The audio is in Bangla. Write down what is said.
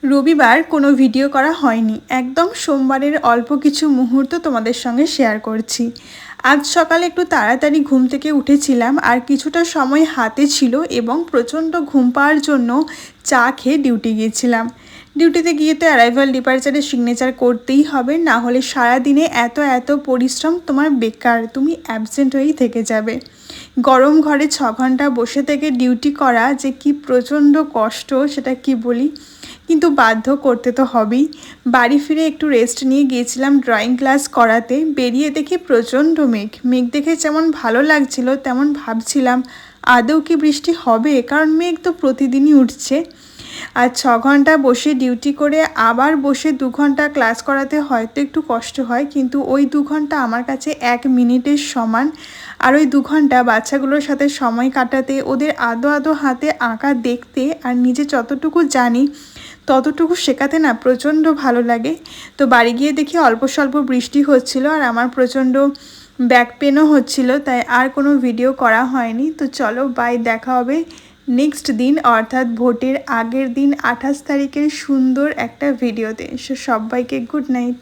রবিবার কোনো ভিডিও করা হয়নি, একদম সোমবারের অল্প কিছু মুহূর্ত তোমাদের সঙ্গে শেয়ার করছি। আজ সকালে একটু তাড়াতাড়ি ঘুম থেকে উঠেছিলাম আর কিছুটা সময় হাতে ছিল এবং প্রচণ্ড ঘুম পাওয়ার জন্য চা খেয়ে ডিউটি গিয়েছিলাম। ডিউটিতে গিয়ে তো অ্যারাইভাল ডিপার্চারের সিগনেচার করতেই হবে, না হলে সারাদিনে এত পরিশ্রম তোমার বেকার, তুমি অ্যাবসেন্ট হয়েই থেকে যাবে। গরম ঘরে 6 ঘন্টা বসে থেকে ডিউটি করা যে কি প্রচণ্ড কষ্ট সেটা কি বলি, কিন্তু বাধ্য করতে তো হবেই। বাড়ি ফিরে একটু রেস্ট নিয়ে গিয়েছিলাম ড্রয়িং ক্লাস করাতে। বেরিয়ে দেখি প্রচণ্ড মেঘ। মেঘ দেখে যেমন ভালো লাগছিল তেমন ভাবছিলাম আদৌ কি বৃষ্টি হবে, কারণ মেঘ তো প্রতিদিনই উঠছে। আর 6 ঘন্টা বসে ডিউটি করে আবার বসে 2 ঘন্টা ক্লাস করাতে হয়তো একটু কষ্ট হয়, কিন্তু ওই 2 ঘন্টা আমার কাছে 1 মিনিটের সমান। আর ওই 2 ঘন্টা বাচ্চাগুলোর সাথে সময় কাটাতে, ওদের আদো হাতে আঁকা দেখতে আর নিজে যতটুকু জানি ততটুকু শেখাতে না প্রচণ্ড ভালো লাগে। তো বাড়ি গিয়ে দেখি অল্প স্বল্প বৃষ্টি হচ্ছিল আর আমার প্রচণ্ড ব্যাক পেনও হচ্ছিল, তাই আর কোনো ভিডিও করা হয়নি। তো চলো বাই, দেখা হবে নেক্সট দিন, অর্থাৎ ভোটের আগের দিন 28 তারিখের সুন্দর একটা ভিডিওতে। সবাইকে গুড নাইট।